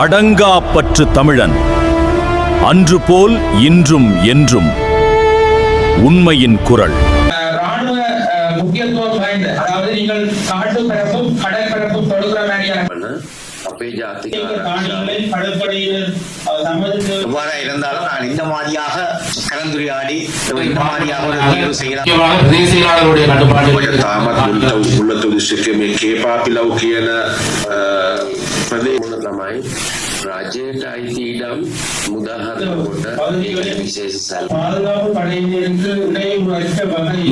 அடங்காப்பற்று தமிழன், அன்று போல் இன்றும் என்றும் உண்மையின் குரல். ராணுவ முக்கியத்துவம் வாய்ந்த, அதாவது நீங்கள் காட்டு பரப்பும் கடற்பரப்பும் தொடுக்கிற மாதிரியான இருந்தாலும் நான் இந்த மாதிரியாக கலந்துரையாடி இந்த மாதிரியாக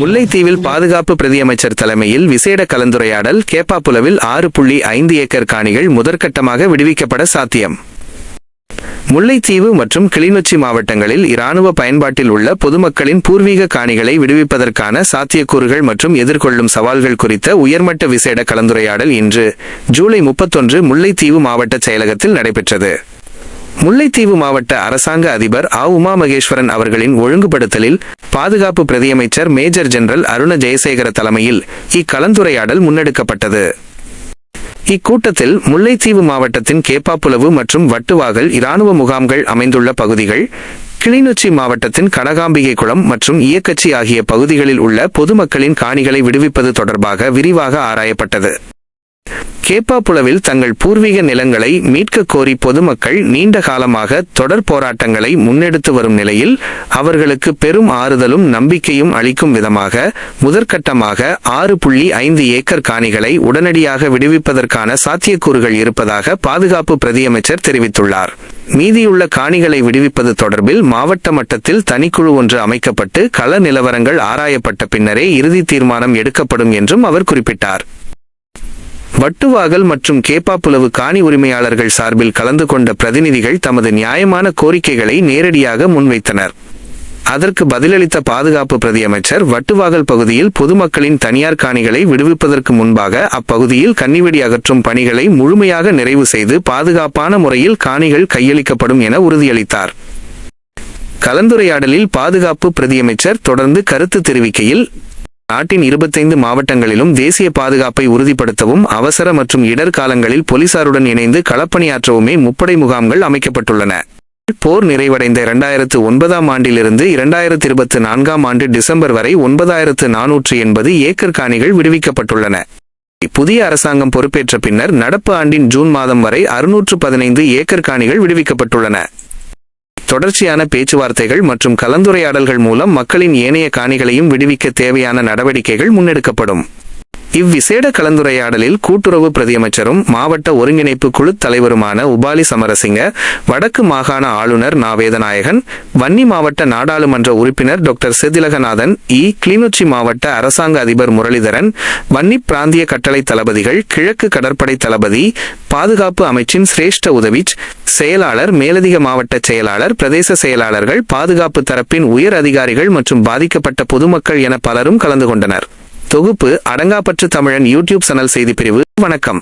முல்லைத்தீவில் பாதுகாப்பு பிரதியமைச்சர் தலைமையில் விசேட கலந்துரையாடல். கேப்பாப்புலவில் 6.5 ஏக்கர் காணிகள் முதற்கட்டமாக விடுவிக்கப்பட சாத்தியம். முல்லைத்தீவு மற்றும் கிளிநொச்சி மாவட்டங்களில் இராணுவ பயன்பாட்டில் உள்ள பொதுமக்களின் பூர்வீக காணிகளை விடுவிப்பதற்கான சாத்தியக்கூறுகள் மற்றும் எதிர்கொள்ளும் சவால்கள் குறித்த உயர்மட்ட விசேட கலந்துரையாடல் இன்று ஜூலை 31 முல்லைத்தீவு மாவட்ட செயலகத்தில் நடைபெற்றது. முல்லைத்தீவு மாவட்ட அரசாங்க அதிபர் உமா மகேஸ்வரன் அவர்களின் ஒழுங்குபடுத்தலில் பாதுகாப்பு பிரதியமைச்சர் மேஜர் ஜெனரல் அருண ஜெயசேகர தலைமையில் இக்கலந்துரையாடல் முன்னெடுக்கப்பட்டது. இக்கூட்டத்தில் முல்லைத்தீவு மாவட்டத்தின் கேப்பாப்புலவு மற்றும் வட்டுவாகல் இராணுவ முகாம்கள் அமைந்துள்ள பகுதிகள், கிளிநொச்சி மாவட்டத்தின் கனகாம்பிகை குளம் மற்றும் இயக்கச்சி ஆகிய பகுதிகளில் உள்ள பொதுமக்களின் காணிகளை விடுவிப்பது தொடர்பாக விரிவாக ஆராயப்பட்டது. கேப்பாப்புலவில் தங்கள் பூர்வீக நிலங்களை மீட்க கோரி பொதுமக்கள் நீண்ட காலமாக தொடர் போராட்டங்களை முன்னெடுத்து வரும் நிலையில் அவர்களுக்கு பெரும் ஆறுதலும் நம்பிக்கையும் அளிக்கும் விதமாக முதற்கட்டமாக 6.5 ஏக்கர் காணிகளை உடனடியாக விடுவிப்பதற்கான சாத்தியக்கூறுகள் இருப்பதாக பாதுகாப்பு பிரதியமைச்சர் தெரிவித்துள்ளார். மீதியுள்ள காணிகளை விடுவிப்பது தொடர்பில் மாவட்ட மட்டத்தில் தனிக்குழு ஒன்று அமைக்கப்பட்டு கள நிலவரங்கள் ஆராயப்பட்ட பின்னரே இறுதி தீர்மானம் எடுக்கப்படும் என்றும் அவர் குறிப்பிட்டார். வட்டுவாகல் மற்றும் கேப்பாப்புலவு காணி உரிமையாளர்கள் சார்பில் கலந்து கொண்ட பிரதிநிதிகள் தமது நியாயமான கோரிக்கைகளை நேரடியாக முன்வைத்தனர். அதற்கு பதிலளித்த பாதுகாப்பு பிரதியமைச்சர் வட்டுவாகல் பகுதியில் பொதுமக்களின் தனியார் காணிகளை விடுவிப்பதற்கு முன்பாக அப்பகுதியில் கன்னிவெடி அகற்றும் பணிகளை முழுமையாக நிறைவு செய்து பாதுகாப்பான முறையில் காணிகள் கையளிக்கப்படும் என உறுதியளித்தார். கலந்துரையாடலில் பாதுகாப்பு பிரதியமைச்சர் தொடர்ந்து கருத்து தெரிவிக்கையில், நாட்டின் 25 மாவட்டங்களிலும் தேசிய பாதுகாப்பை உறுதிப்படுத்தவும் அவசர மற்றும் இடர் காலங்களில் போலீசாருடன் இணைந்து களப்பணியாற்றவுமே முப்படை முகாம்கள் அமைக்கப்பட்டுள்ளன. போர் நிறைவடைந்த 2009ஆம் ஆண்டிலிருந்து 2024ஆம் ஆண்டு டிசம்பர் வரை 9480 ஏக்கர் காணிகள் விடுவிக்கப்பட்டுள்ளன. புதிய அரசாங்கம் பொறுப்பேற்ற பின்னர் நடப்பு ஆண்டின் ஜூன் மாதம் வரை 615 ஏக்கர் காணிகள் விடுவிக்கப்பட்டுள்ளன. தொடர்ச்சியான பேச்சுவார்த்தைகள் மற்றும் கலந்துரையாடல்கள் மூலம் மக்களின் ஏனைய காணிகளையும் விடுவிக்க தேவையான நடவடிக்கைகள் முன்னெடுக்கப்படும். இவ்விசேட கலந்துரையாடலில் கூட்டுறவு பிரதியமைச்சரும் மாவட்ட ஒருங்கிணைப்பு குழு தலைவருமான உபாலி சமரசிங்க, வடக்கு மாகாண ஆளுநர் வேதநாயகன், வன்னி மாவட்ட நாடாளுமன்ற உறுப்பினர் டாக்டர் செதிலகநாதன், கிளிநொச்சி மாவட்ட அரசாங்க அதிபர் முரளிதரன், வன்னி பிராந்திய கட்டளை தளபதிகள், கிழக்கு கடற்படை தளபதி, பாதுகாப்பு அமைச்சின் சிரேஷ்ட உதவி செயலாளர், மேலதிக மாவட்ட செயலாளர், பிரதேச செயலாளர்கள், பாதுகாப்பு தரப்பின் உயர் அதிகாரிகள் மற்றும் பாதிக்கப்பட்ட பொதுமக்கள் என பலரும் கலந்து கொண்டனர். தொகுப்பு அடங்காப்பற்று தமிழன் யூடியூப் சேனல் செய்தி பிரிவு. வணக்கம்.